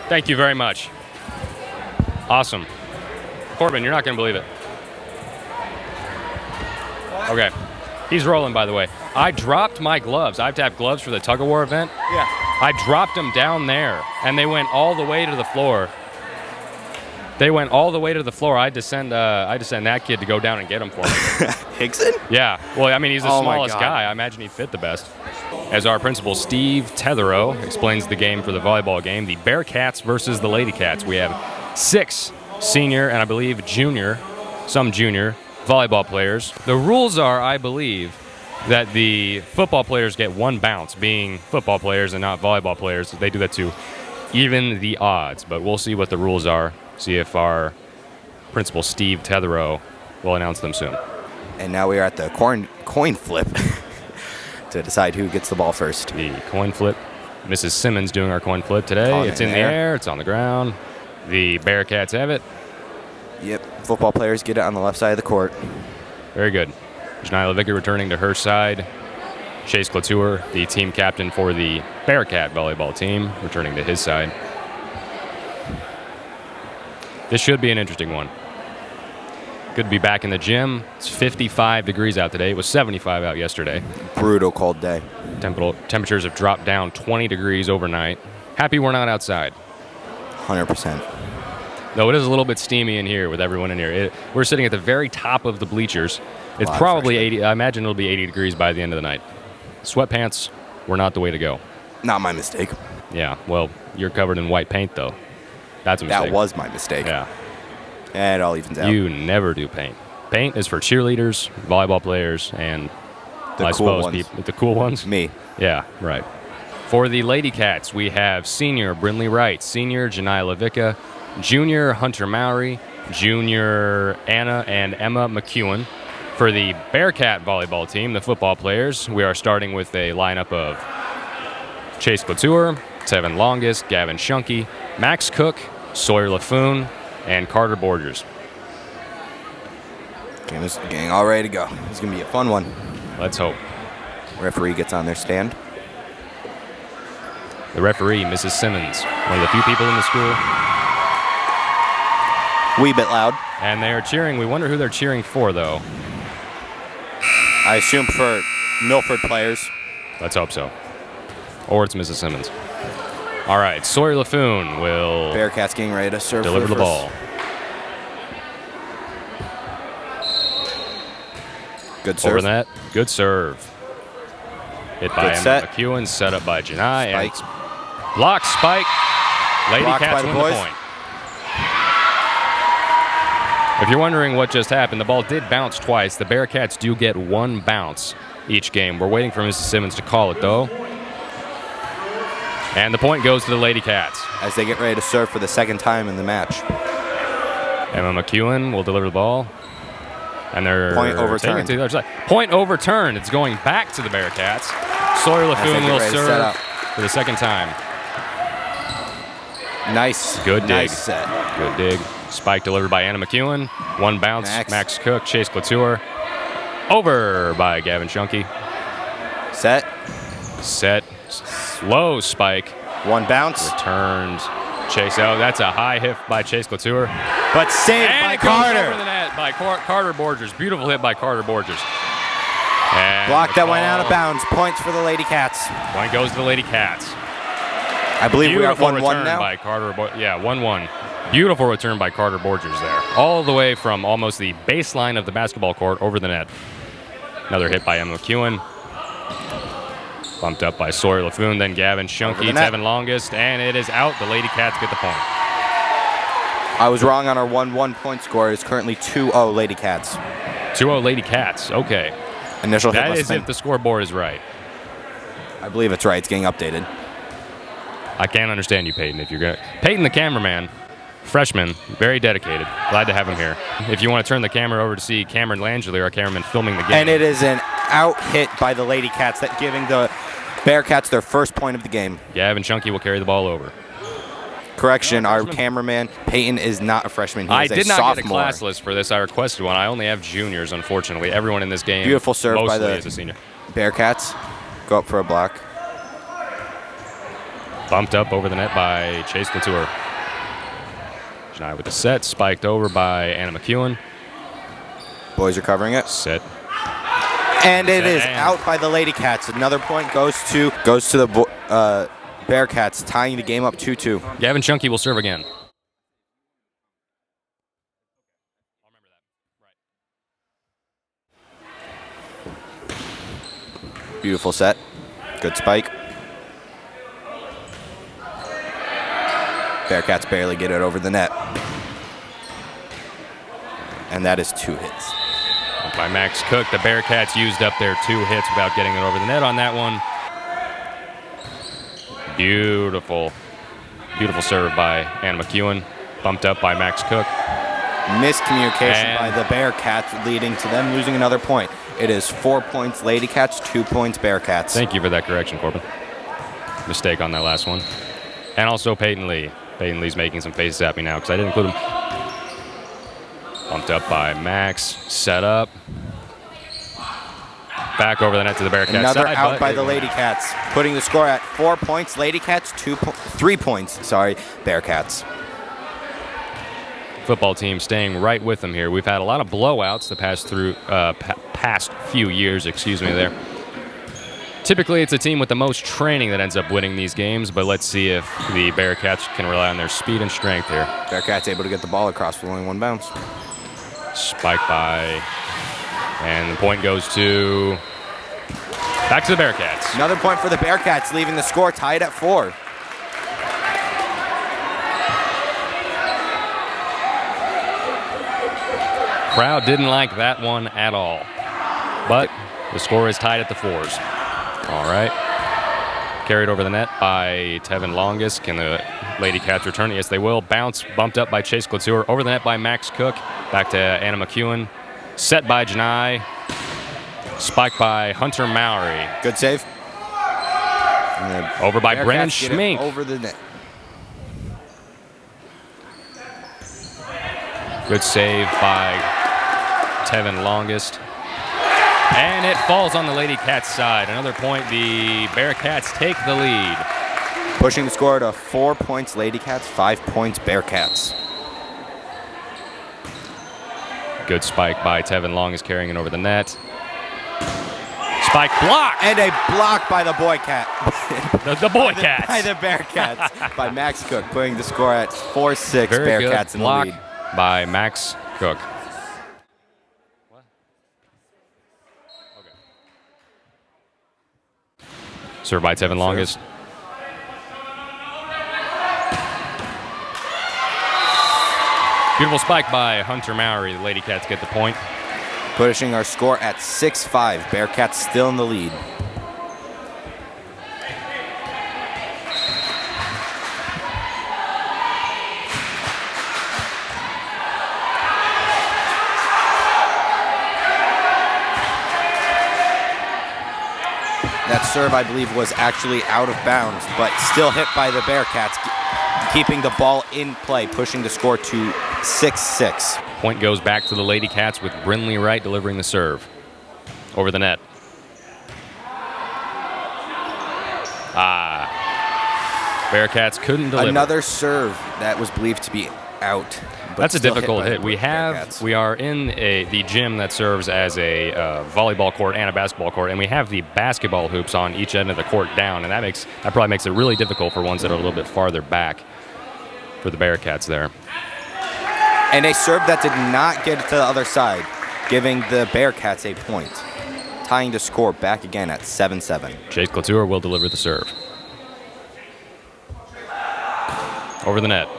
Thank you very much. Awesome. Corbin, you're not going to believe it. Okay. He's rolling, by the way. I dropped my gloves. I have to have gloves for the tug-of-war event. Yeah. I dropped them down there, and they went all the way to the floor. They went all the way to the floor. I had to send that kid to go down and get them for me. Hickson? Yeah. Well, I mean, he's the Oh my smallest God. guy. I imagine he'd fit the best. As our principal, Steve Tetherow, explains the game for the volleyball game, the Bearcats versus the Lady Cats. We have 6 senior and I believe some junior volleyball players. The rules are, I believe, that the football players get 1 bounce, being football players and not volleyball players. They do that to even the odds, but we'll see what the rules are, see if our principal, Steve Tetherow, will announce them soon. And now we are at the coin flip to decide who gets the ball first. The coin flip. Mrs. Simmons doing our coin flip today. On It's in in the there. air. It's on the ground. The Bearcats have it. Yep, football players get it on the left side of the court. Very good. Janila Vicky returning to her side. Chase Clatour, the team captain for the Bearcat volleyball team, returning to his side. This should be an interesting one. Good to be back in the gym. It's 55 degrees out today. It was 75 out yesterday. Brutal cold day. Temperatures have dropped down 20 degrees overnight. Happy we're not outside. 100%. Though it is a little bit steamy in here with everyone in here. We're sitting at the very top of the bleachers. It's probably 80. I imagine it'll be 80 degrees by the end of the night. Sweatpants were not the way to go. Not my mistake. Yeah, well, you're covered in white paint, though. That's a mistake. That was my mistake. Yeah. And it all evens out. You never do paint. Paint is for cheerleaders, volleyball players, and The I cool suppose ones. the cool ones. Me. Yeah, right. For the Lady Cats, we have senior Brinley Wright, senior Janila Vicka, junior Hunter Mowry, junior Anna and Emma McEwen. For the Bearcat volleyball team, the football players, we are starting with a lineup of Chase Clatour, Tevin Longest, Gavin Shunke, Max Cook, Sawyer Laffoon, and Carter Borgers. Game is getting all ready to go. It's going to be a fun one. Let's hope. Referee gets on their stand. The referee, Mrs. Simmons, one of the few people in the school. Wee bit loud. And they are cheering. We wonder who they're cheering for, though. I assume for Milford players. Let's hope so. Or it's Mrs. Simmons. All right, Sawyer Laffoon will Bearcats getting ready to serve. deliver for the first. ball. Good serve. Over net. Good serve. Hit by Good Emma set. McEwen, set up by Janai. And Spike. block, spike. Lady Blocked Cats by the win the boys. point. If you're wondering what just happened, the ball did bounce twice. The Bearcats do get 1 bounce each game. We're waiting for Mrs. Simmons to call it, though. And the point goes to the Lady Cats. As they get ready to serve for the second time in the match. Emma McEwen will deliver the ball. And they're Point taking it overturned. to the other side. Point overturned. It's going back to the Bearcats. Sawyer As they Laffoon get will ready to set serve up. for the second time. Nice. Good dig. Nice set. Good dig. Spike delivered by Anna McEwen. 1 bounce. Max. Cook, Chase Clatour. Over by Gavin Shunke. Set. Set. Slow spike. 1 bounce. Returned. Chase out. That's a high hit by Chase Clatour. But saved And by it goes over the Carter. net by Carter Borgers. Beautiful hit by Carter Borgers. And Block the that went out of call- bounds. Points for the Lady Cats. Point goes to the Lady Cats. I believe we are Beautiful 1-1 return now. by Carter. 1-1. Beautiful return by Carter Borgers there. All the way from almost the baseline of the basketball court over the net. Another hit by Emma McEwen. Bumped up by Sawyer Laffoon, then Gavin Shunke, the net. Tevin Longest, and it is out. The Lady Cats get the point. I was wrong on our 1-1 point score. It's currently 2-0 Lady Cats. 2-0 Lady Cats. Okay. Initial hit That must is have if been. the scoreboard is right. I believe it's right. It's getting updated. I can't understand you, Peyton. If you're going Peyton, the cameraman, freshman, very dedicated. Glad to have him here. If you want to turn the camera over to see Cameron Langely, our cameraman, filming the game. And it is an out hit by the Lady Cats, that giving the Bearcats their first point of the game. Gavin Shunke will carry the ball over. Correction, our cameraman, Peyton, is not a freshman. He I is did a not sophomore. get a class list for this. I requested one. I only have juniors, unfortunately. Everyone in this game Beautiful serve by mostly the is a senior. Bearcats go up for a block. Bumped up over the net by Chase Latour. Janai with the set, spiked over by Anna McEwen. Boys are covering it. Set. And it is out by the Lady Cats. Another point goes to the Bearcats, tying the game up 2-2. Gavin Chunky will serve again. Beautiful set. Good spike. Bearcats barely get it over the net. And that is 2 hits. By Max Cook, the Bearcats used up their 2 hits without getting it over the net on that one. Beautiful. Beautiful serve by Anna McEwen. Bumped up by Max Cook. Miscommunication by the Bearcats, leading to them losing another point. It is 4 points Lady Cats, 2 points Bearcats. Thank you for that correction, Corbin. Mistake on that last one. And also Peyton Lee. Peyton Lee's making some faces at me now because I didn't include him. Bumped up by Max. Set up. Back over the net to the Bearcats. Another out by the Lady Cats, putting the score at 4 points. Lady Cats, 3 points. Sorry, Bearcats. Football team staying right with them here. We've had a lot of blowouts the past few years. Excuse me there. Typically, it's a team with the most training that ends up winning these games, but let's see if the Bearcats can rely on their speed and strength here. Bearcats able to get the ball across with only 1 bounce. Spike by, and the point goes to, back to the Bearcats. Another point for the Bearcats, leaving the score tied at 4. Crowd didn't like that one at all, but the score is tied at the 4s. All right. Carried over the net by Tevin Longus. Can the Lady Cats return it? Yes, they will. Bounce, bumped up by Chase Couture. Over the net by Max Cook. Back to Anna McEwen. Set by Janai. Spiked by Hunter Mowry. Good save. Over by Brennan Schmink. Over the net. Good save by Tevin Longest. And it falls on the Lady Cats side. Another point. The Bearcats take the lead. Pushing the score to 4 points Lady Cats, 5 points Bearcats. Good spike by Tevin Long is carrying it over the net. Spike block! And a block by the Boy Cat. the Boy Cats. By the Bearcats. By Max Cook, putting the score at 4-6 Bearcats in the block lead. By Max Cook. Served by Tevin Longest. Beautiful spike by Hunter Mowry. The Lady Cats get the point. Pushing our score at 6-5. Bearcats still in the lead. That serve, I believe, was actually out of bounds, but still hit by the Bearcats, keeping the ball in play, pushing the score to 6-6. Point goes back to the Lady Cats with Brinley Wright delivering the serve. Over the net. Bearcats couldn't deliver. Another serve that was believed to be out. That's a difficult hit. We are in the gym that serves as a volleyball court and a basketball court, and we have the basketball hoops on each end of the court down, and that probably makes it really difficult for ones that are a little bit farther back for the Bearcats there. And a serve that did not get to the other side, giving the Bearcats a point, tying the score back again at 7-7. Chase Couture will deliver the serve. Over the net.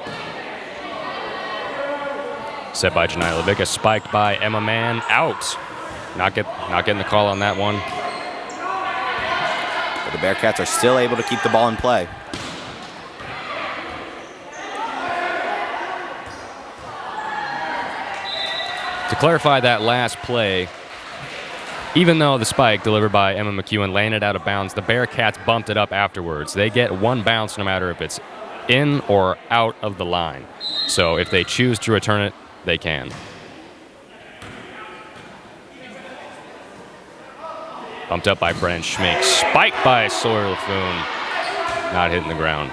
Set by Janai Levicka, spiked by Emma Mann, out. Not getting the call on that one. But the Bearcats are still able to keep the ball in play. To clarify that last play, even though the spike delivered by Emma McEwen landed out of bounds, the Bearcats bumped it up afterwards. They get 1 bounce no matter if it's in or out of the line. So if they choose to return it, they can. Bumped up by Brennan Schmink. Spiked by Sawyer Laffoon. not hitting the ground.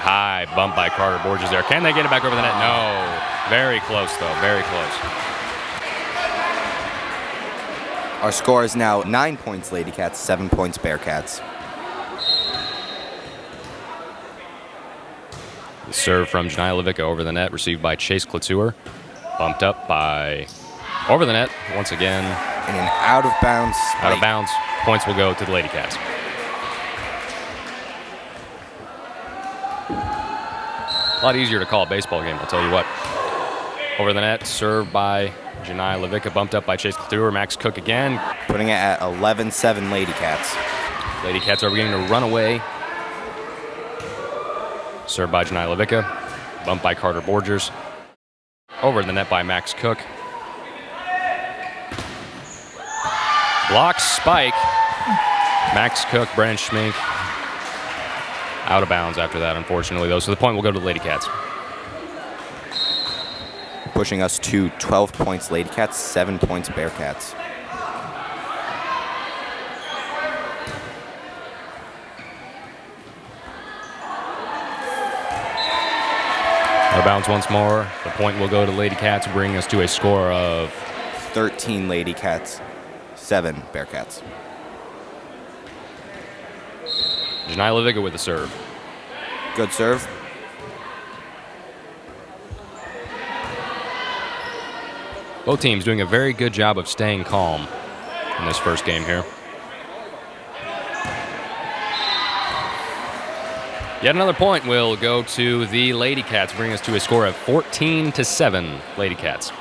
High bump by Carter Borges there. Can they get it back over the net? No. Very close, though. Very close. Our score is now 9 points Lady Cats, 7 points Bearcats. The serve from Janiyah Levicka over the net, received by Chase Klatur. Bumped up by over the net once again. And an out of bounds spike. Out of bounds. Points will go to the Lady Cats. A lot easier to call a baseball game, I'll tell you what. Over the net, served by Janiyah Levicka, bumped up by Chase Klatur. Max Cook again. Putting it at 11-7 Lady Cats. Lady Cats are beginning to run away. Served by Janiyah Levicka, bumped by Carter Borgers. Over the net by Max Cook. Block spike. Max Cook, Brennan Schmink. Out of bounds after that, unfortunately, though. So the point will go to the Lady Cats. Pushing us to 12 points Lady Cats, 7 points Bearcats. Out of bounds once more. The point will go to Lady Cats, bringing us to a score of 13 Lady Cats, 7 Bearcats. Janiyah Levicka with the serve. Good serve. Both teams doing a very good job of staying calm in this first game here. Yet another point will go to the Lady Cats, bringing us to a score of 14-7 Lady Cats.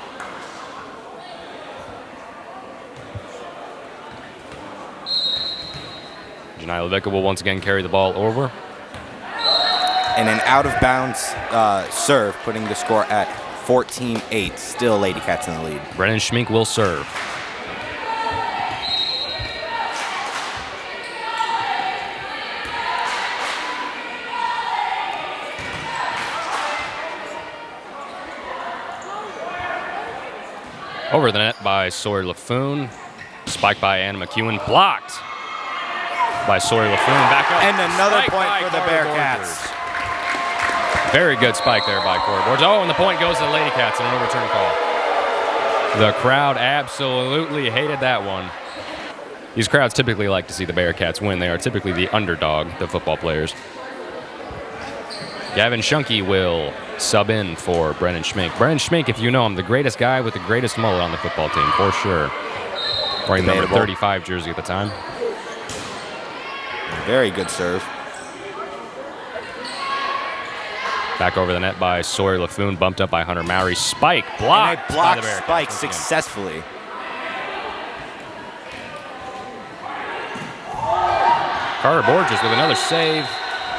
Janiyah Levicka will once again carry the ball over. And an out of bounds serve, putting the score at 14-8. Still Lady Cats in the lead. Brennan Schmink will serve. Over the net by Sawyer Laffoon. Spiked by Anna McEwen. Blocked by Sawyer Laffoon. Back up. And another Spike point for the Carter Bearcats. Borgers. Very good spike there by Carter Borgers. Oh, and the point goes to the Lady Cats and an overturn call. The crowd absolutely hated that one. These crowds typically like to see the Bearcats win. They are typically the underdog, the football players. Gavin Shunke will sub in for Brennan Schmink. Brennan Schmink, if you know him, the greatest guy with the greatest mullet on the football team, for sure. Wearing the number 35 jersey at the time. Very good serve. Back over the net by Sawyer Laffoon, bumped up by Hunter Mowry. Spike, blocked. And a block spike successfully. Carter Borges with another save.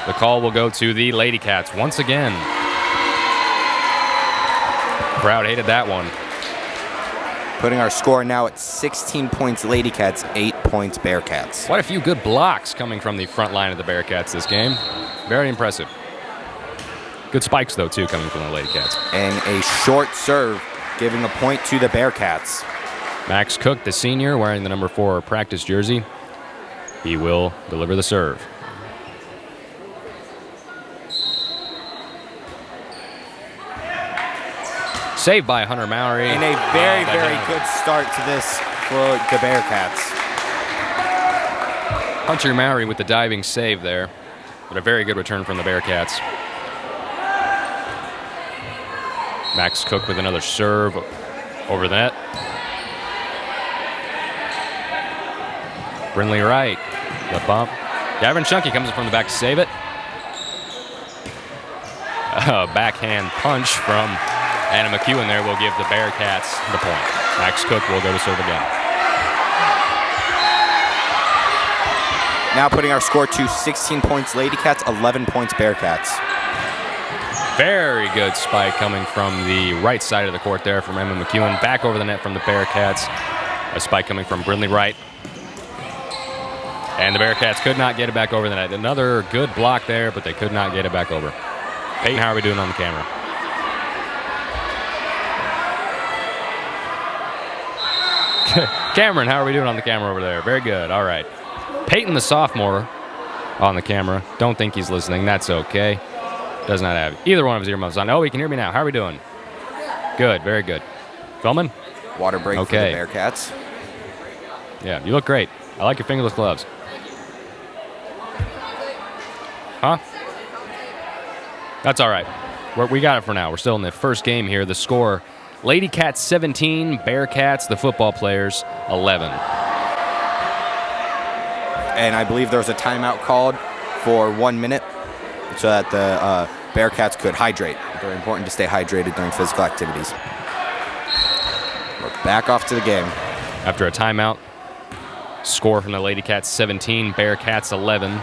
The call will go to the Lady Cats once again. Crowd hated that one. Putting our score now at 16 points Lady Cats, 8 points Bearcats. Quite a few good blocks coming from the front line of the Bearcats this game. Very impressive. Good spikes, though, too, coming from the Lady Cats. And a short serve, giving a point to the Bearcats. Max Cook, the senior, wearing the number 4 practice jersey. He will deliver the serve. Saved by Hunter Mowry. And a very, very good start to this for the Bearcats. Hunter Mowry with the diving save there. But a very good return from the Bearcats. Max Cook with another serve over the net. Brinley Wright, the bump. Gavin Shunke comes up from the back to save it. A backhand punch from Anna McEwen there will give the Bearcats the point. Max Cook will go to serve again. Now putting our score to 16 points Lady Cats, 11 points Bearcats. Very good spike coming from the right side of the court there from Emma McEwen. Back over the net from the Bearcats. A spike coming from Brinley Wright. And the Bearcats could not get it back over the net. Another good block there, but they could not get it back over. Peyton, how are we doing on the camera? Cameron, how are we doing on the camera over there? Very good. All right. Peyton, the sophomore, on the camera. Don't think he's listening. That's okay. Does not have either one of his earmuffs on. Oh, he can hear me now. How are we doing? Good. Very good. Filming? Water break okay. for the Bearcats. Yeah, you look great. I like your fingerless gloves. Huh? That's all right. We got it for now. We're still in the first game here. The score, Lady Cats 17, Bearcats, the football players, 11. And I believe there was a timeout called for 1 minute so that the Bearcats could hydrate. Very important to stay hydrated during physical activities. We're back off to the game. After a timeout, score from the Lady Cats 17, Bearcats 11.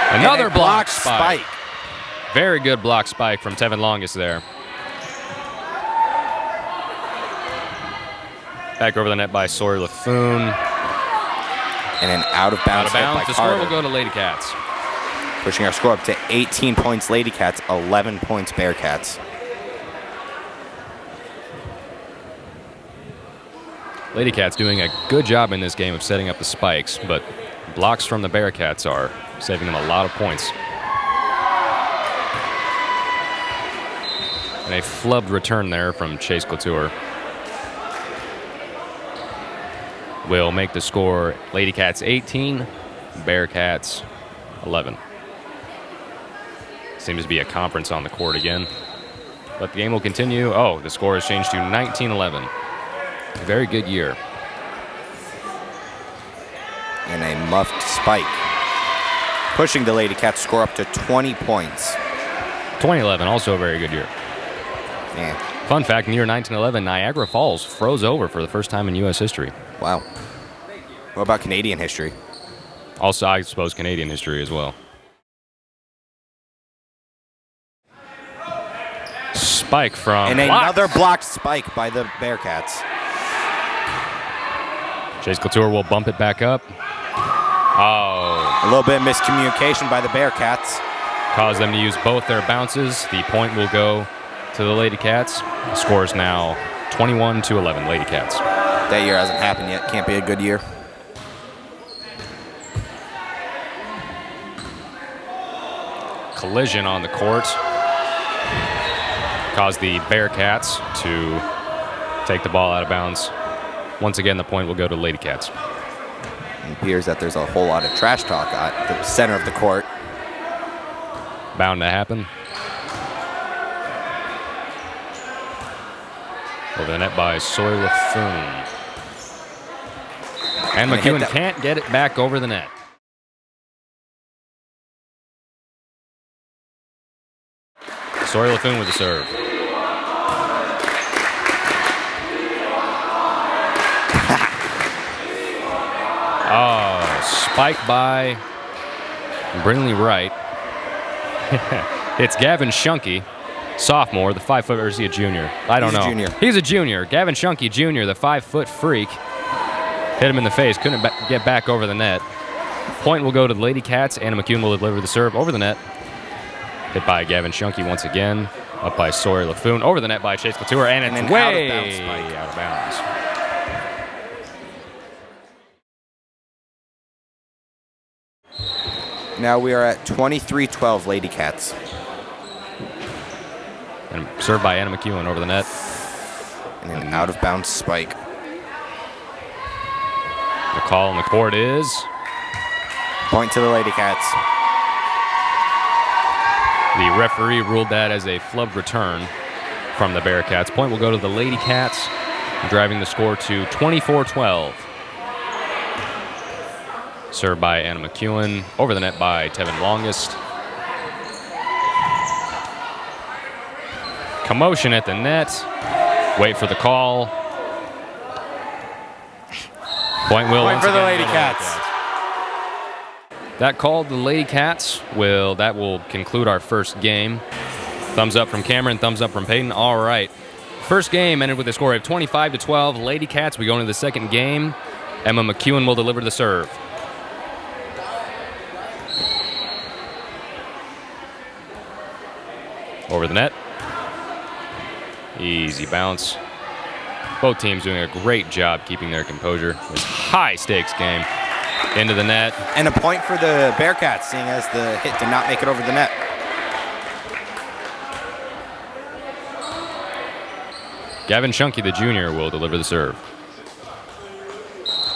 Another block spike. Very good block spike from Tevin Longest there. Back over the net by Sawyer Laffoon. And an out of bounds. The score will go to Lady Cats. Pushing our score up to 18 points Lady Cats, 11 points Bearcats. Lady Cats doing a good job in this game of setting up the spikes, but blocks from the Bearcats are saving them a lot of points. And a flubbed return there from Chase Couture will make the score Lady Cats 18, Bearcats 11. Seems to be a conference on the court again. But the game will continue. Oh, the score has changed to 19-11. A very good year. And a muffed spike. Pushing the Lady Cats score up to 20 points. 2011, also a very good year. Yeah. Fun fact, in the year 1911, Niagara Falls froze over for the first time in U.S. history. Wow. What about Canadian history? Also, I suppose, Canadian history as well. Spike from... And another blocked spike by the Bearcats. Chase Couture will bump it back up. Oh. A little bit of miscommunication by the Bearcats. Caused them to use both their bounces. The point will go to the Lady Cats. The score is now 21-11, Lady Cats. That year hasn't happened yet. Can't be a good year. Collision on the court caused the Bearcats to take the ball out of bounds. Once again, the point will go to Lady Cats. It appears that there's a whole lot of trash talk at the center of the court. Bound to happen. Over the net by Sawyer Laffoon. And McEwen can't get it back over the net. Sawyer Laffoon with the serve. Oh, spike by Brinley Wright. It's Gavin Shunke, sophomore, the 5-foot, or is he a junior? I don't know. He's a junior. He's a junior. Gavin Shunke Jr., the 5-foot freak. Hit him in the face, couldn't get back over the net. Point will go to the Lady Cats. Anna McEwen will deliver the serve over the net. Hit by Gavin Shunke once again. Up by Sawyer Laffoon. Over the net by Chase Couture, and it's way out of bounds. Now we are at 23-12 Lady Cats. And served by Anna McEwen over the net. And an out-of-bounds spike. The call on the court is... Point to the Lady Cats. The referee ruled that as a flubbed return from the Bearcats. Point will go to the Lady Cats, driving the score to 24-12. Served by Anna McEwen. Over the net by Tevin Longest. Commotion at the net. Wait for the call. Point will Point for the Lady Cats. That called the Lady Cats. That will conclude our first game. Thumbs up from Cameron, thumbs up from Peyton. All right. First game ended with a score of 25-12. Lady Cats, we go into the second game. Emma McEwen will deliver the serve. Over the net. Easy bounce. Both teams doing a great job keeping their composure. This high-stakes game. Into the net. And a point for the Bearcats, seeing as the hit did not make it over the net. Gavin Shunky, the junior, will deliver the serve.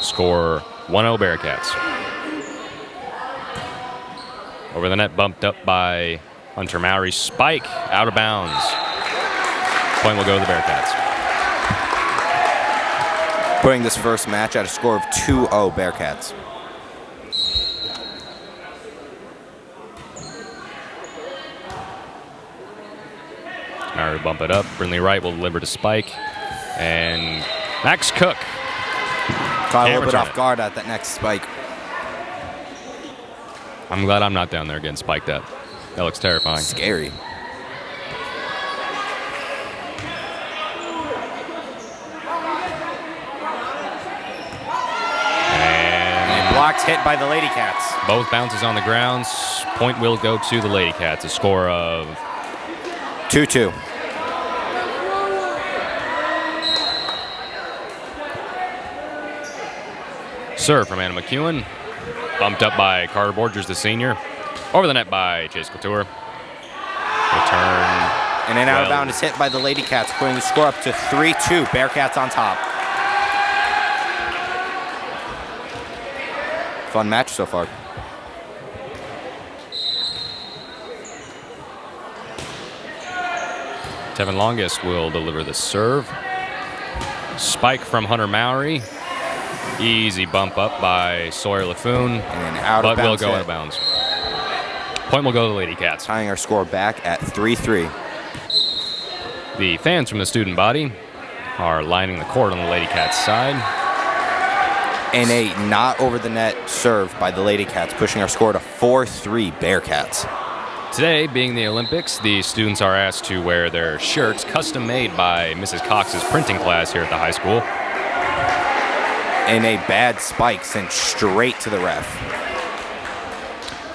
Score 1-0 Bearcats. Over the net, bumped up by Hunter Mowry. Spike, out of bounds. Point will go to the Bearcats. Putting this first match at a score of 2-0 Bearcats. Mowry will bump it up. Brindley Wright will deliver to Spike. And Max Cook. Caught a little bit off guard at that next spike. I'm glad I'm not down there getting spiked up. That looks terrifying. Scary. And blocked, hit by the Lady Cats. Both bounces on the ground. Point will go to the Lady Cats. A score of 2-2. Serve from Anna McEwen. Bumped up by Carter Borgers, the senior. Over the net by Chase Couture. Return. And an out of bounds is hit by the Lady Cats, putting the score up to 3-2. Bearcats on top. Fun match so far. Tevin Longest will deliver the serve. Spike from Hunter Mowry. Easy bump up by Sawyer Laffoon. And out of bounds. But will go out of bounds. Point will go to the Lady Cats. Tying our score back at 3-3. The fans from the student body are lining the court on the Lady Cats side. And a not over the net serve by the Lady Cats, pushing our score to 4-3 Bearcats. Today, being the Olympics, the students are asked to wear their shirts custom made by Mrs. Cox's printing class here at the high school. And a bad spike sent straight to the ref.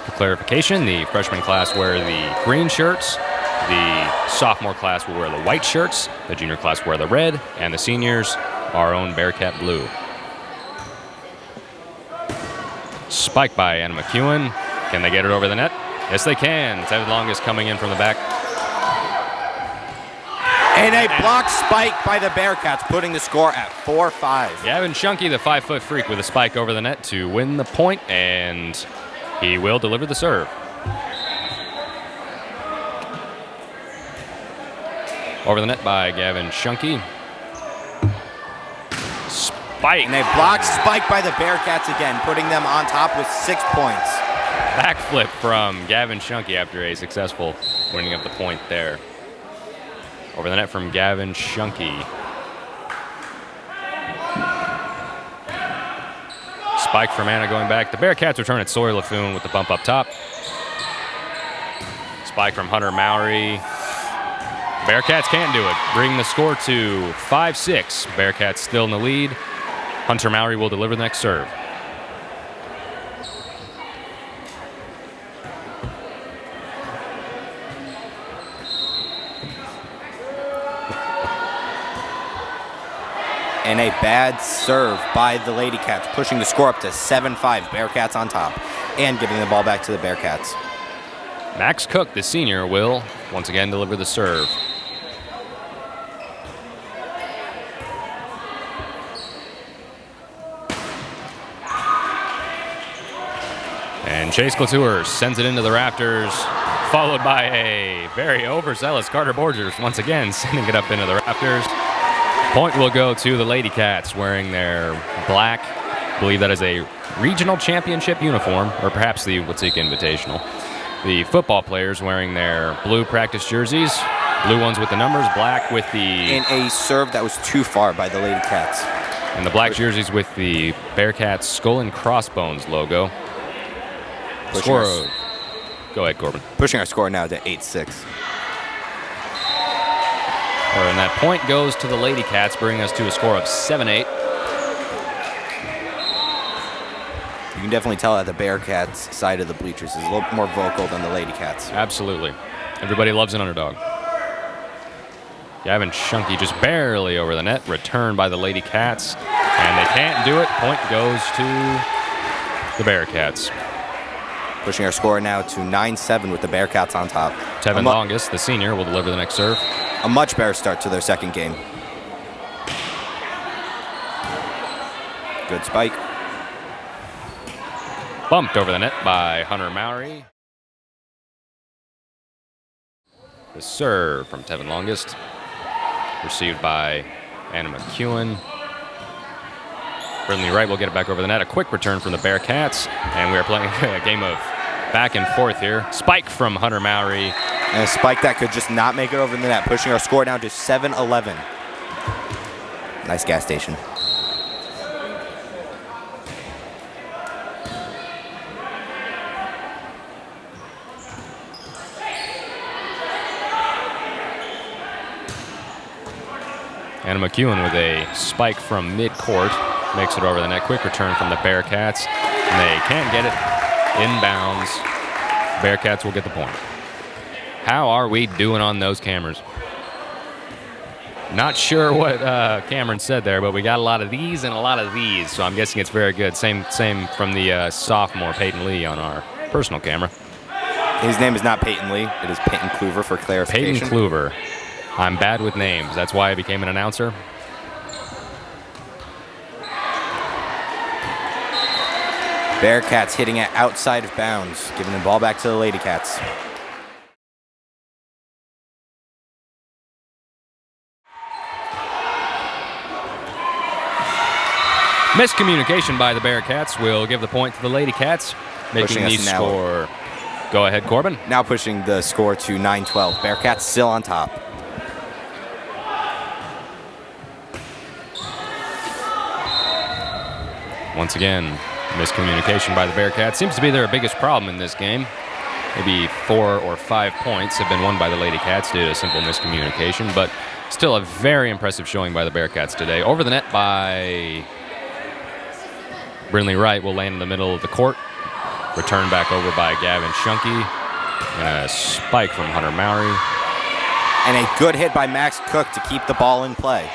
For clarification, the freshman class wear the green shirts, the sophomore class will wear the white shirts, the junior class wear the red, and the seniors our own Bearcat blue. Spike by Anna McEwen. Can they get it over the net? Yes, they can. Tevin Longest coming in from the back. And a blocked spike by the Bearcats, putting the score at 4-5. Gavin Shunky, the 5-foot freak, with a spike over the net to win the point, and he will deliver the serve. Over the net by Gavin Shunky. Spike. And a blocked spike by the Bearcats again, putting them on top with 6 points. Backflip from Gavin Shunky after a successful winning of the point there. Over the net from Gavin Shunky. Spike from Anna going back. The Bearcats return at Sawyer Laffoon with the bump up top. Spike from Hunter Mowry. Bearcats can't do it. Bring the score to 5-6. Bearcats still in the lead. Hunter Mowry will deliver the next serve. And a bad serve by the Lady Cats, pushing the score up to 7-5. Bearcats on top and giving the ball back to the Bearcats. Max Cook, the senior, will once again deliver the serve. And Chase Couture sends it into the rafters, followed by a very overzealous Carter Borgers, once again sending it up into the rafters. Point will go to the Lady Cats wearing their black, I believe that is a regional championship uniform, or perhaps the Watsika Invitational. The football players wearing their blue practice jerseys, blue ones with the numbers, black with the... And a serve that was too far by the Lady Cats. And the black jerseys with the Bearcats skull and crossbones logo. Score. Go ahead, Corbin. Pushing our score now to 8-6. And that point goes to the Lady Cats, bringing us to a score of 7-8. You can definitely tell that the Bearcats side of the bleachers is a little more vocal than the Lady Cats. Absolutely. Everybody loves an underdog. Gavin Shunky just barely over the net. Returned by the Lady Cats. And they can't do it. Point goes to the Bearcats. Pushing our score now to 9-7 with the Bearcats on top. Tevin Longest, the senior, will deliver the next serve. A much better start to their second game. Good spike. Bumped over the net by Hunter Mowry. The serve from Tevin Longest. Received by Anna McEwen. Brindley Wright will get it back over the net. A quick return from the Bearcats. And we are playing a game of back and forth here. Spike from Hunter Mowry. And a spike that could just not make it over the net, pushing our score down to 7-11. Nice gas station. Anna McEwen with a spike from mid-court. Makes it over the net. Quick return from the Bearcats. And they can't get it inbounds. Bearcats will get the point. How are we doing on those cameras? Not sure what Cameron said there, but we got a lot of these and a lot of these, so I'm guessing it's very good. Same from the sophomore Peyton Lee on our personal camera. His name is not Peyton Lee. It is Peyton Kluver for clarification. Peyton Kluver. I'm bad with names. That's why I became an announcer. Bearcats hitting it outside of bounds, giving the ball back to the Lady Cats. Miscommunication by the Bearcats will give the point to the Lady Cats, making the score. Go ahead, Corbin. Now pushing the score to 9-12. Bearcats still on top. Once again, miscommunication by the Bearcats. Seems to be their biggest problem in this game. Maybe 4 or 5 points have been won by the Lady Cats due to simple miscommunication, but still a very impressive showing by the Bearcats today. Over the net by Brindley Wright will land in the middle of the court. Returned back over by Gavin Shunky. And a spike from Hunter Mowry. And a good hit by Max Cook to keep the ball in play.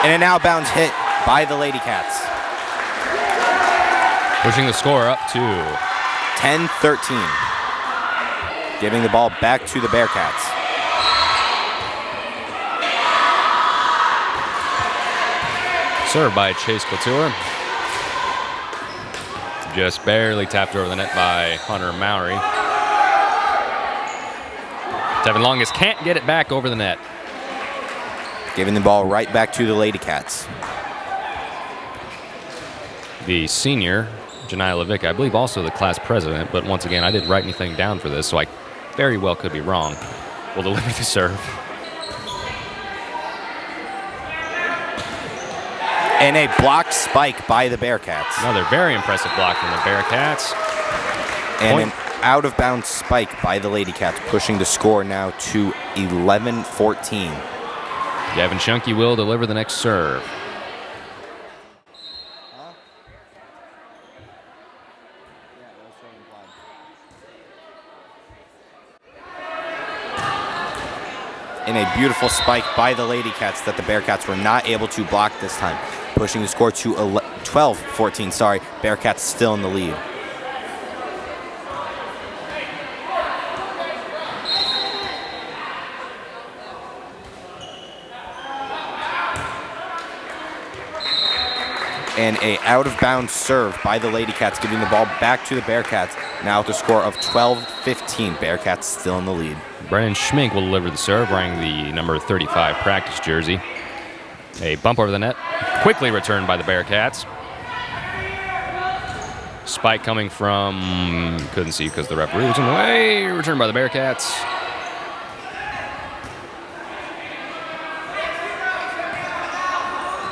And an outbounds hit by the Lady Cats. Pushing the score up to 10-13. Giving the ball back to the Bearcats. Served by Chase Couture. Just barely tapped over the net by Hunter Mowry. Tevin Longest can't get it back over the net. Giving the ball right back to the Lady Cats. The senior, Janiyah Levick, I believe also the class president, but once again, I didn't write anything down for this, so I very well could be wrong. Will deliver the serve. And a blocked spike by the Bearcats. Another very impressive block from the Bearcats. And an out-of-bounds spike by the Lady Cats, pushing the score now to 11-14. Gavin Shunky will deliver the next serve. And a beautiful spike by the Lady Cats that the Bearcats were not able to block this time, pushing the score to 12-14. Sorry, Bearcats still in the lead. And a out-of-bounds serve by the Lady Cats, giving the ball back to the Bearcats. Now with a score of 12-15. Bearcats still in the lead. Brennan Schmink will deliver the serve, wearing the number 35 practice jersey. A bump over the net, quickly returned by the Bearcats. Spike coming from, couldn't see because the referee was in the way. Returned by the Bearcats.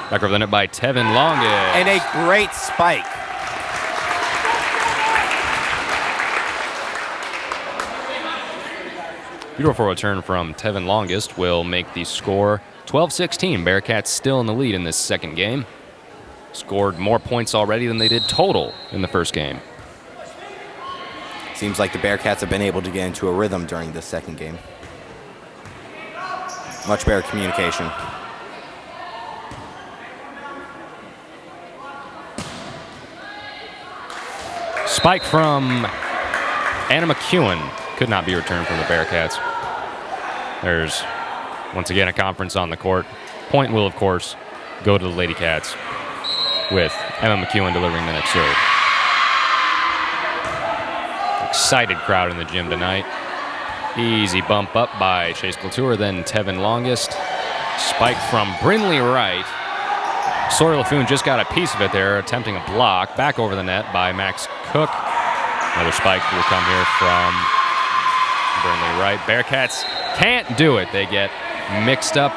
Back over the net by Tevin Longest. And a great spike. Beautiful return from Tevin Longest will make the score 12-16. Bearcats still in the lead in this second game. Scored more points already than they did total in the first game. Seems like the Bearcats have been able to get into a rhythm during this second game. Much better communication. Spike from Anna McEwen could not be returned from the Bearcats. There's, once again, a conference on the court. Point will, of course, go to the Lady Cats, with Emma McEwen delivering the next serve. Excited crowd in the gym tonight. Easy bump up by Chase Couture, then Tevin Longest. Spike from Brinley Wright. Sawyer LaFoon just got a piece of it there, attempting a block. Back over the net by Max Cook. Another spike will come here from Brinley Wright. Bearcats can't do it. They get mixed up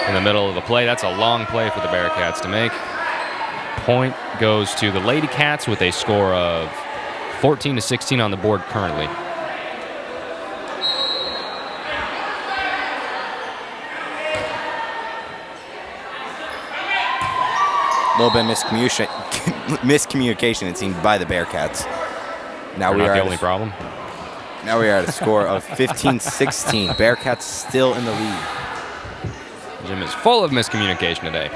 in the middle of the play. That's a long play for the Bearcats to make. Point goes to the Lady Cats with a score of 14-16 on the board currently. A little bit of miscommunication, it seemed, by the Bearcats. Now They're not the only problem. Now we are at a score of 15-16. Bearcats still in the lead. The gym is full of miscommunication today.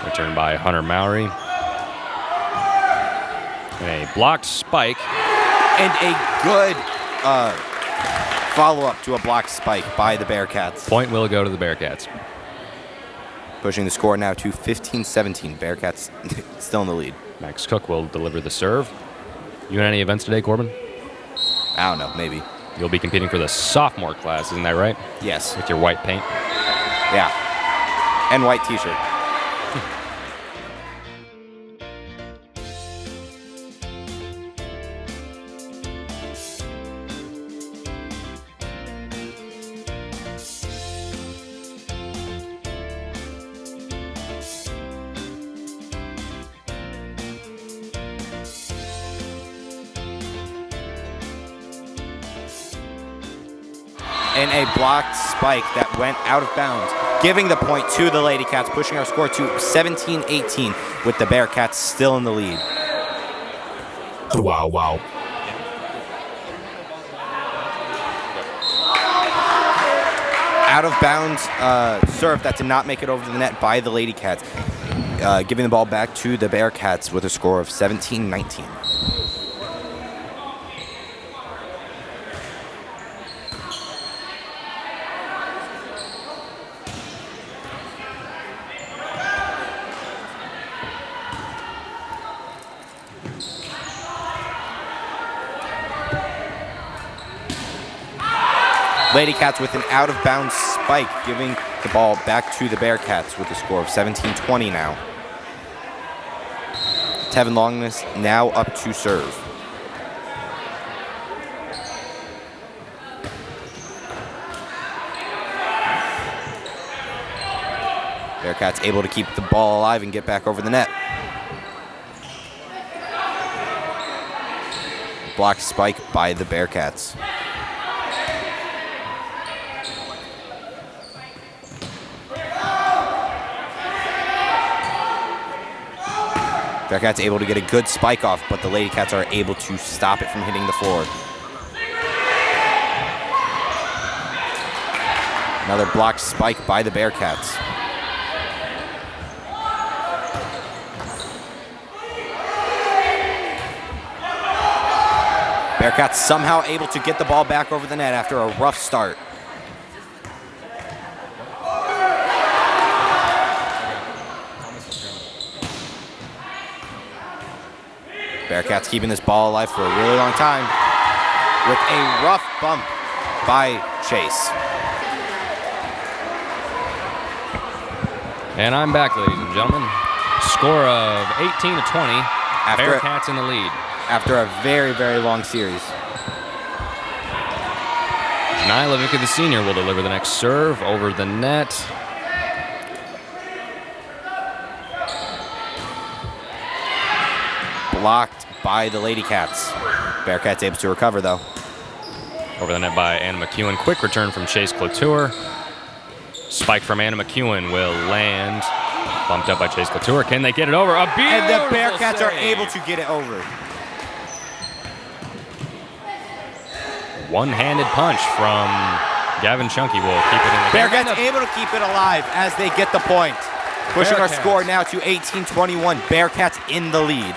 Returned by Hunter Mowry. And a blocked spike. And a good follow-up to a blocked spike by the Bearcats. Point will go to the Bearcats. Pushing the score now to 15-17. Bearcats still in the lead. Max Cook will deliver the serve. You in any events today, Corbin? I don't know, maybe. You'll be competing for the sophomore class, isn't that right? Yes. With your white paint. Yeah. And white t-shirt. And a blocked spike that went out of bounds, giving the point to the Lady Cats, pushing our score to 17-18 with the Bearcats still in the lead. Wow, wow. Out of bounds serve that did not make it over the net by the Lady Cats, giving the ball back to the Bearcats with a score of 17-19. Lady Cats with an out-of-bounds spike, giving the ball back to the Bearcats with a score of 17-20 now. Tevin Longness now up to serve. Bearcats able to keep the ball alive and get back over the net. Blocked spike by the Bearcats. Bearcats able to get a good spike off, but the Lady Cats are able to stop it from hitting the floor. Another blocked spike by the Bearcats. Bearcats somehow able to get the ball back over the net after a rough start. Bearcats keeping this ball alive for a really long time with a rough bump by Chase. And I'm back, ladies and gentlemen. Score of 18-20. Bearcats in the lead. After a very, very long series. Nyla Vicka, the senior, will deliver the next serve over the net. Blocked by the Lady Cats. Bearcats able to recover, though. Over the net by Anna McEwen. Quick return from Chase Couture. Spike from Anna McEwen will land. Bumped up by Chase Couture. Can they get it over? A beautiful And the Bearcats save. are able to get it over. One-handed punch from Gavin Chunky will keep it in the game. Bearcats able to keep it alive as they get the point. Pushing our score now to 18-21. Bearcats in the lead.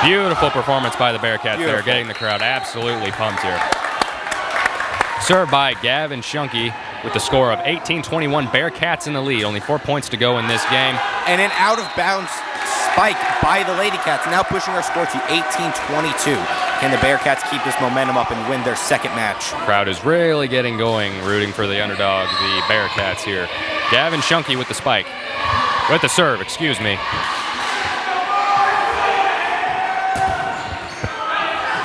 Beautiful performance by the Bearcats Beautiful. there, getting the crowd absolutely pumped here. Served by Gavin Chunky with the score of 18-21. Bearcats in the lead. Only 4 points to go in this game. And an out-of-bounds spike by the Lady Cats, now pushing our score to 18-22. Can the Bearcats keep this momentum up and win their second match? Crowd is really getting going, rooting for the underdog, the Bearcats here. Gavin Chunky with the spike. With the serve, excuse me.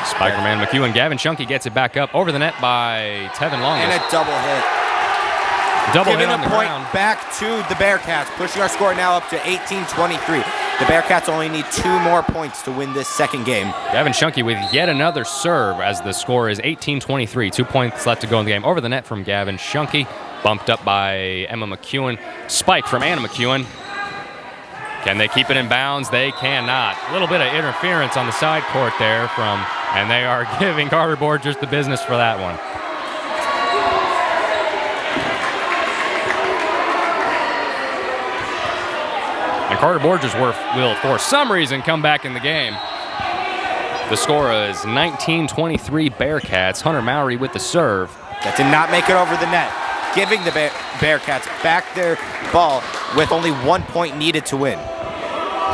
Spike from Anna McEwen. Gavin Chunky gets it back up over the net by Tevin Longus. And a double hit. Double hit Giving on the a point ground. back to the Bearcats, pushing our score now up to 18-23. The Bearcats only need 2 more points to win this second game. Gavin Chunky with yet another serve as the score is 18-23. 2 points left to go in the game. Over the net from Gavin Chunky. Bumped up by Emma McEwen. Spike from Anna McEwen. Can they keep it in bounds? They cannot. A little bit of interference on the side court there from, and they are giving Carter Borgers the business for that one. And Carter Borgers will, for some reason, come back in the game. The score is 19-23 Bearcats. Hunter Mowry with the serve. That did not make it over the net, giving the Bearcats back their ball with only 1 point needed to win.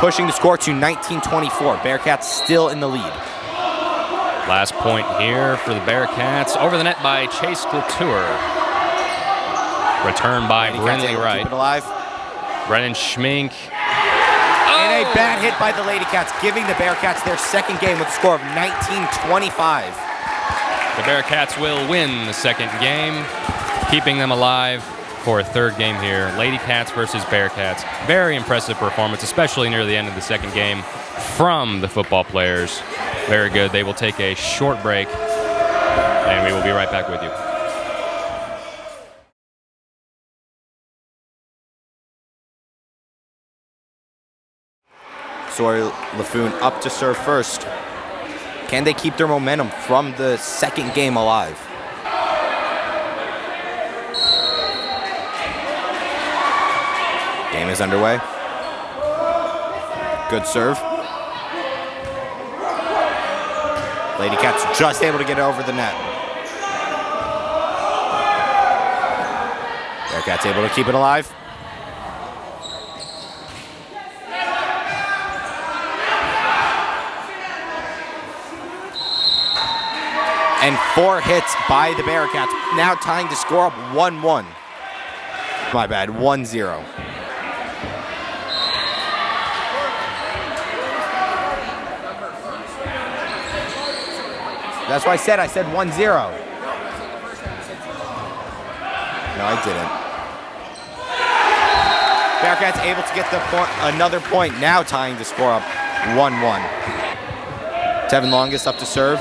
Pushing the score to 19-24. Bearcats still in the lead. Last point here for the Bearcats. Over the net by Chase Couture. Return by Brinley Wright. Keep it alive. Brennan Schmink. And a bad hit by the Lady Cats, giving the Bearcats their second game with a score of 19-25. The Bearcats will win the second game, keeping them alive for a third game here. Lady Cats versus Bearcats. Very impressive performance, especially near the end of the second game from the football players. Very good. They will take a short break, and we will be right back with you. Sawyer Laffoon up to serve first. Can they keep their momentum from the second game alive? Game is underway. Good serve. Lady Cats just able to get it over the net. Bearcats able to keep it alive. And 4 hits by the Bearcats, now tying the score up 1-1. My bad, 1-0. That's what I said 1-0. No, I didn't. Bearcats able to get another point, now tying the score up 1-1. Tevin Longus up to serve.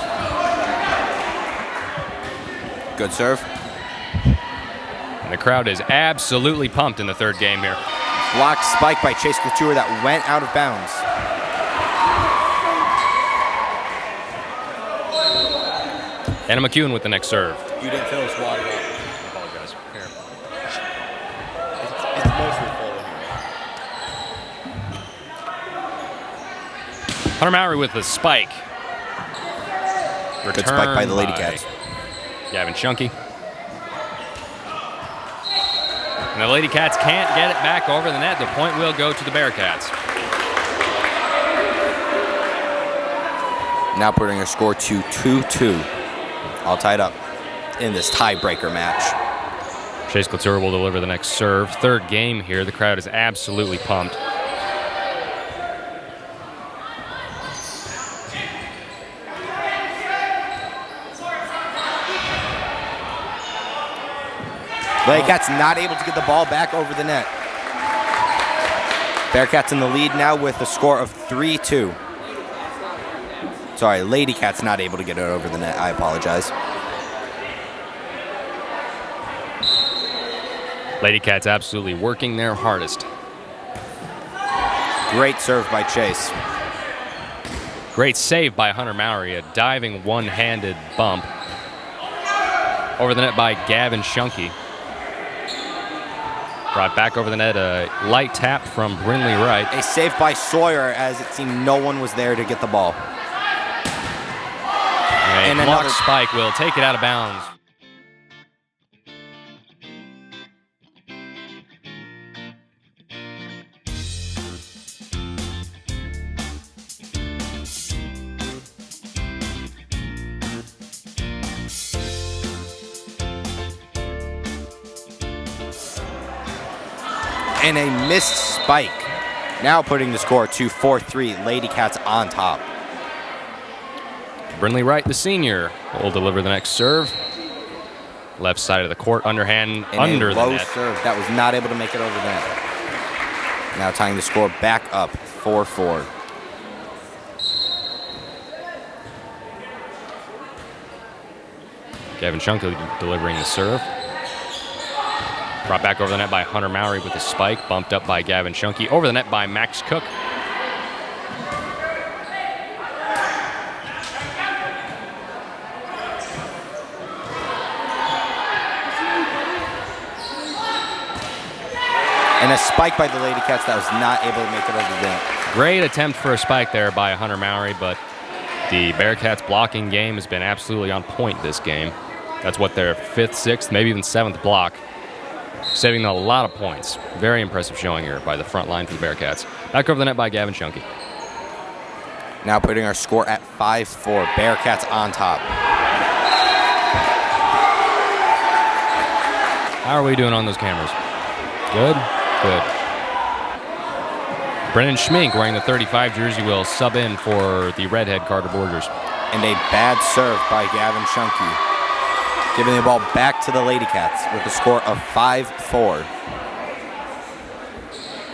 Good serve. And the crowd is absolutely pumped in the third game here. Blocked spike by Chase Couture that went out of bounds. Anna McEwen with the next serve. You didn't fill this water up. I apologize. Here. It's mostly full in here. Hunter Mowry with the spike. Good spike by the Lady Cats. Gavin Chunky. And the Lady Cats can't get it back over the net. The point will go to the Bearcats. Now putting our score to 2-2. All tied up in this tiebreaker match. Chase Couture will deliver the next serve. Third game here. The crowd is absolutely pumped. Lady Cats not able to get the ball back over the net. Bearcats in the lead now with a score of 3-2. Sorry, Lady Cats not able to get it over the net. I apologize. Lady Cats absolutely working their hardest. Great serve by Chase. Great save by Hunter Mowry, a diving one-handed bump. Over the net by Gavin Shunke. Brought back over the net, a light tap from Brinley Wright. A save by Sawyer, as it seemed no one was there to get the ball. And a blocked spike will take it out of bounds. And a missed spike. Now putting the score to 4-3, Lady Cats on top. Brinley Wright, the senior, will deliver the next serve. Left side of the court, underhand, And under a the low net. serve that was not able to make it over the net. Now tying the score back up, 4-4. Gavin Shunke delivering the serve. Brought back over the net by Hunter Mowry with a spike. Bumped up by Gavin Shunke. Over the net by Max Cook. And a spike by the Lady Cats that was not able to make it over the net. Great attempt for a spike there by Hunter Mowry, but the Bearcats blocking game has been absolutely on point this game. That's what their 5th, 6th, maybe even 7th block. Saving a lot of points. Very impressive showing here by the front line for the Bearcats. Back over the net by Gavin Shunke. Now putting our score at 5-4. Bearcats on top. How are we doing on those cameras? Good? Good. Brennan Schmink, wearing the 35 jersey, will sub in for the redhead Carter Borgers. And a bad serve by Gavin Shunke. Giving the ball back to the Lady Cats with a score of 5-4.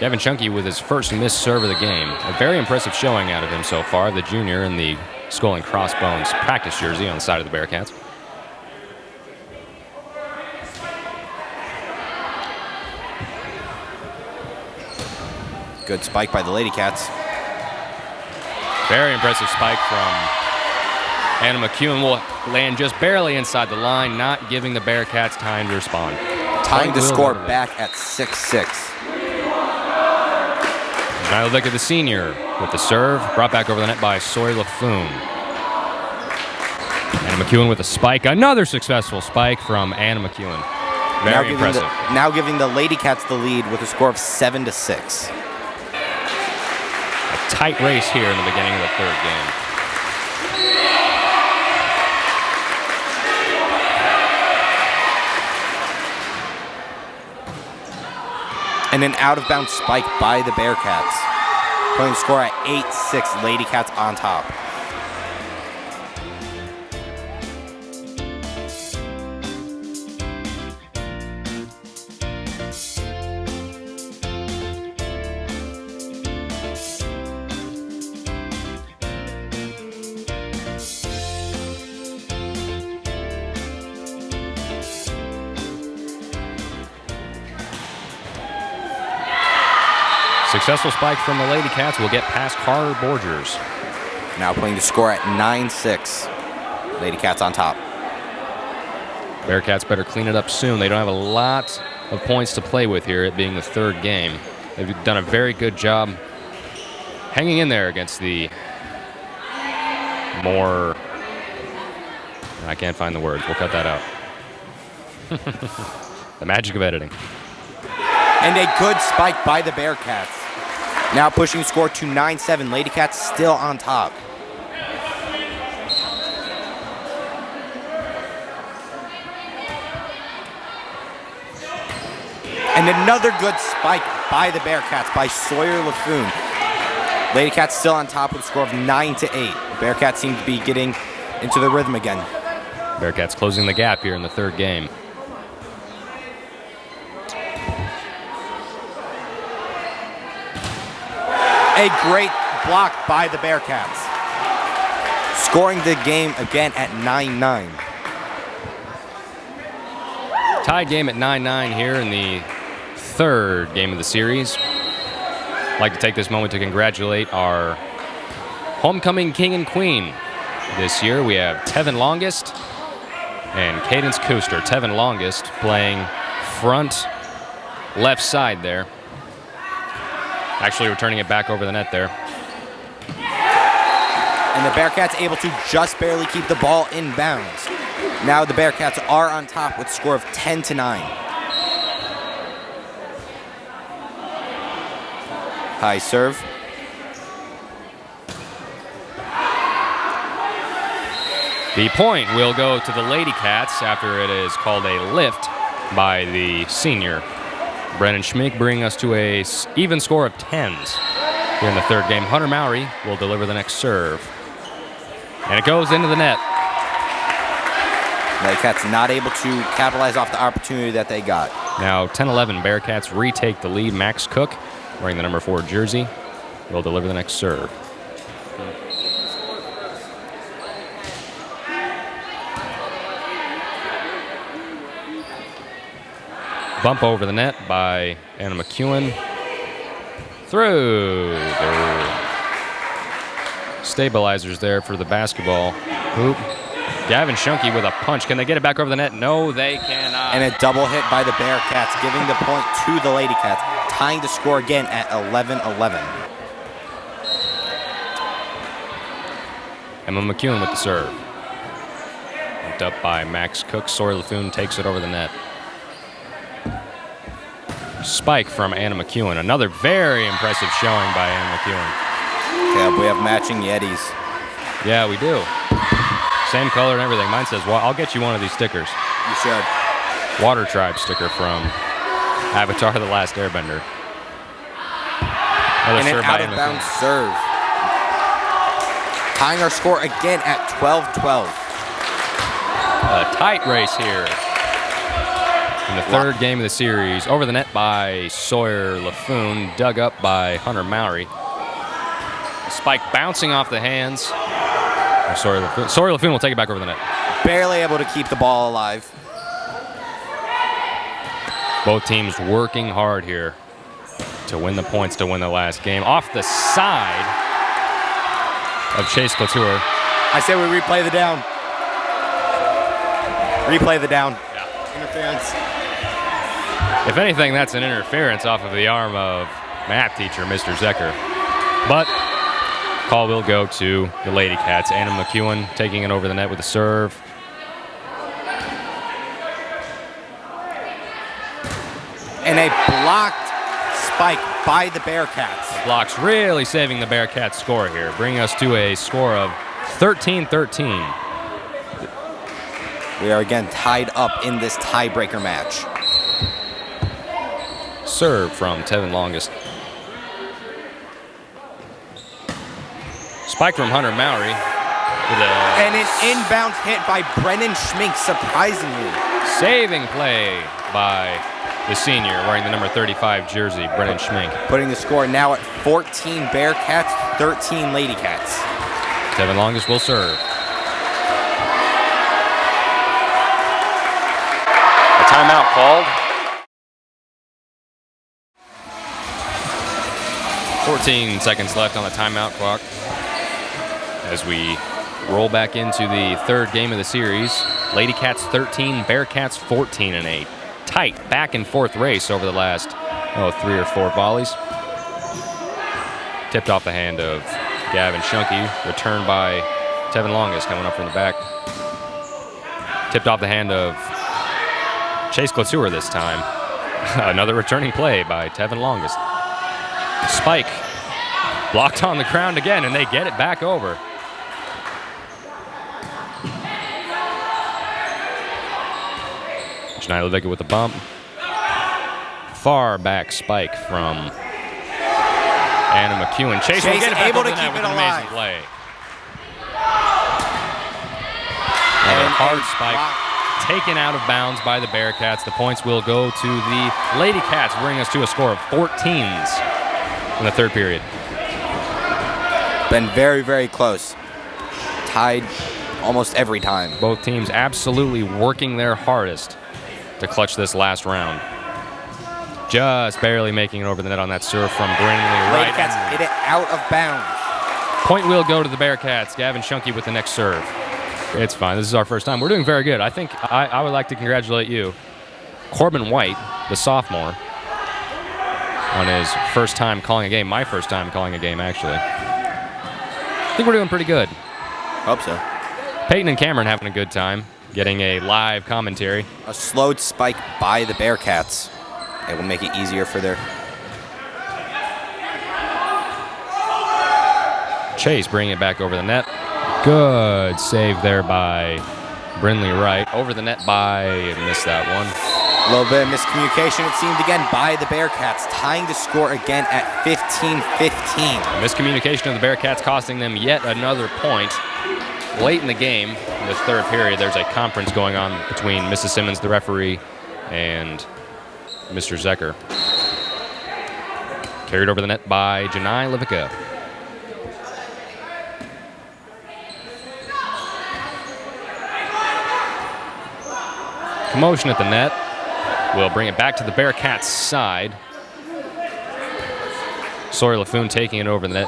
Gavin Shunke with his first missed serve of the game. A very impressive showing out of him so far, the junior in the Skull and Crossbones practice jersey on the side of the Bearcats. Good spike by the Lady Cats. Very impressive spike from Anna McEwen. Will land just barely inside the line, not giving the Bearcats time to respond. Tying the score back at 6-6. Now look at the senior with the serve, brought back over the net by Sawyer Laffoon. Anna McEwen with a spike. Another successful spike from Anna McEwen. Very impressive. Now giving the Lady Cats the lead with a score of 7-6. A tight race here in the beginning of the 3rd game. And an out-of-bounds spike by the Bearcats. Putting the score at 8-6, Lady Cats on top. Successful spike from the Lady Cats will get past Carter Borgers. Now putting the score at 9-6. Lady Cats on top. Bearcats better clean it up soon. They don't have a lot of points to play with here, it being the 3rd game. They've done a very good job hanging in there against the more... I can't find the words. We'll cut that out. The magic of editing. And a good spike by the Bearcats. Now pushing the score to 9-7. Lady Cats still on top. And another good spike by the Bearcats by Sawyer Laffoon. Lady Cats still on top with a score of 9-8. Bearcats seem to be getting into the rhythm again. Bearcats closing the gap here in the 3rd game. A great block by the Bearcats. Scoring the game again at 9-9. Tied game at 9-9 here in the 3rd game of the series. I'd like to take this moment to congratulate our homecoming king and queen. This year we have Tevin Longest and Cadence Cooster. Tevin Longest playing front left side there. Actually returning it back over the net there. And the Bearcats able to just barely keep the ball in bounds. Now the Bearcats are on top with a score of 10-9. High serve. The point will go to the Lady Cats after it is called a lift by the senior. Brennan Schmink bringing us to a even score of 10s here in the third game. Hunter Mowry will deliver the next serve. And it goes into the net. Bearcats not able to capitalize off the opportunity that they got. Now 10-11, Bearcats retake the lead. Max Cook, wearing the number 4 jersey, will deliver the next serve. Bump over the net by Anna McEwen. Through. There. Stabilizers there for the basketball hoop. Gavin Shunke with a punch. Can they get it back over the net? No, they cannot. And a double hit by the Bearcats, giving the point to the Lady Cats, tying the score again at 11-11. Emma McEwen with the serve. Linked up by Max Cook. Sawyer Laffoon takes it over the net. Spike from Anna McEwen. Another very impressive showing by Anna McEwen. Okay, we have matching Yetis. Yeah, we do. Same color and everything. Mine says, well, I'll get you one of these stickers. You should. Water Tribe sticker from Avatar The Last Airbender. Another And an serve by out-of-bounds Anna McEwen. serve. Tying our score again at 12-12. A tight race here in the third game of the series. Over the net by Sawyer Laffoon, dug up by Hunter Mowry. A spike bouncing off the hands of Sawyer Laffoon. Sawyer Laffoon will take it back over the net. Barely able to keep the ball alive. Both teams working hard here to win the points to win the last game. Off the side of Chase Couture. I say we replay the down. Replay the down. Yeah. Interference. If anything, that's an interference off of the arm of math teacher, Mr. Zecker. But call will go to the Lady Cats. Anna McEwen taking it over the net with a serve. And a blocked spike by the Bearcats. Blocks really saving the Bearcats score here, bringing us to a score of 13-13. We are again tied up in this tiebreaker match. Serve from Tevin Longest. Spike from Hunter Mowry. And an inbound hit by Brennan Schmink, surprisingly. Saving play by the senior wearing the number 35 jersey, Brennan Schmink. Putting the score now at 14 Bearcats, 13 Lady Cats. Tevin Longest will serve. A timeout called. 14 seconds left on the timeout clock as we roll back into the third game of the series. Lady Cats 13, Bearcats 14 in a tight back and forth race over the last 3 or 4 volleys. Tipped off the hand of Gavin Shunke, returned by Tevin Longest coming up from the back. Tipped off the hand of Chase Couture this time. Another returning play by Tevin Longest. Spike blocked on the ground again, and they get it back over. Schneider Levicka with the bump. Far back spike from Anna McEwen. Chase will get it back able over to the net keep with it an alive. amazing play. Another hard spike taken out of bounds by the Bearcats. The points will go to the Lady Cats, bringing us to a score of 14s in the third period. Been very, very close. Tied almost every time. Both teams absolutely working their hardest to clutch this last round. Just barely making it over the net on that serve from Brandon Lee Lady Wright. Cats hit it out of bounds. Point will go to the Bearcats. Gavin Shunke with the next serve. It's fine. This is our first time. We're doing very good. I think I would like to congratulate you, Corbin White, the sophomore, on his first time calling a game. My first time calling a game, actually. I think we're doing pretty good. Hope so. Peyton and Cameron having a good time, getting a live commentary. A slowed spike by the Bearcats. It will make it easier for their... Chase bringing it back over the net. Good save there by Brindley Wright. Over the net by, missed that one. A little bit of miscommunication, it seemed, again, by the Bearcats, tying the score again at 15-15. Miscommunication of the Bearcats costing them yet another point. Late in the game, in the third period, there's a conference going on between Mrs. Simmons, the referee, and Mr. Zecker. Carried over the net by Janai Levica. Commotion at the net. We'll bring it back to the Bearcats' side. Sawyer Laffoon taking it over the net.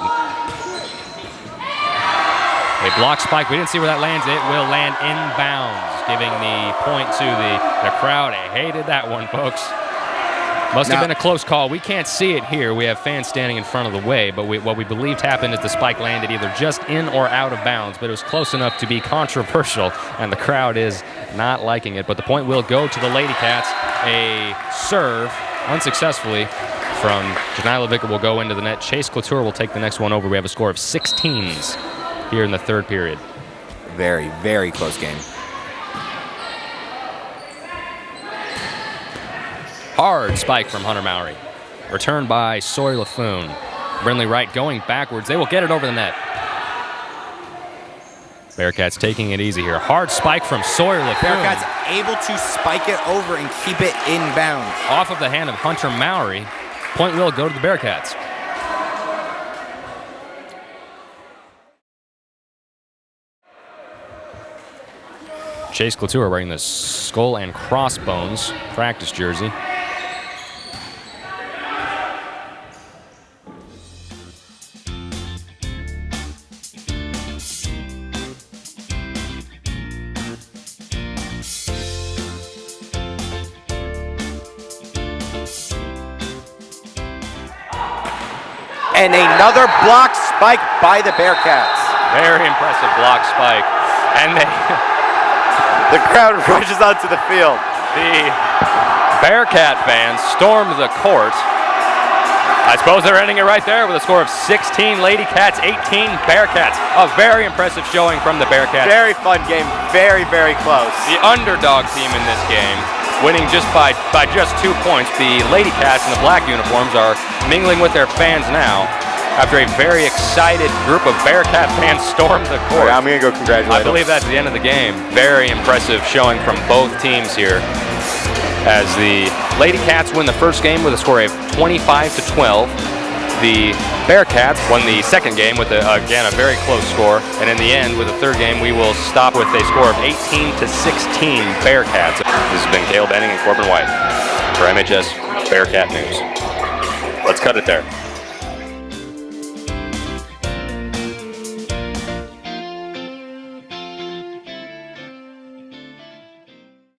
A block spike. We didn't see where that lands. It will land inbounds, giving the point to the crowd. I hated that one, folks. Must have been a close call. We can't see it here. We have fans standing in front of the way, but what we believed happened is the spike landed either just in or out of bounds, but it was close enough to be controversial, and the crowd is not liking it. But the point will go to the Lady Cats. A serve, unsuccessfully, from Janai Levica will go into the net. Chase Couture will take the next one over. We have a score of 16s here in the third period. Very, very close game. Hard spike from Hunter Mowry. Returned by Sawyer Laffoon. Brindley Wright going backwards. They will get it over the net. Bearcats taking it easy here. Hard spike from Sawyer Laffoon. Bearcats able to spike it over and keep it inbounds. Off of the hand of Hunter Mowry. Point will go to the Bearcats. Chase Couture wearing the skull and crossbones practice jersey. And another block spike by the Bearcats. Very impressive block spike. And the crowd rushes onto the field. The Bearcat fans stormed the court. I suppose they're ending it right there with a score of 16 Lady Cats, 18 Bearcats. A very impressive showing from the Bearcats. Very fun game, very, very close. The underdog team in this game, winning just by just 2 points. The Lady Cats in the black uniforms are mingling with their fans now after a very excited group of Bearcat fans stormed the court. Right, I'm going to go congratulate I believe that's the end of the game. Very impressive showing from both teams here, as the Lady Cats win the first game with a score of 25-12. The Bearcats won the second game with, again, a very close score. And in the end, with the third game, we will stop with a score of 18-16 Bearcats. This has been Cale Benning and Corbin White for MHS Bearcat News. Let's cut it there.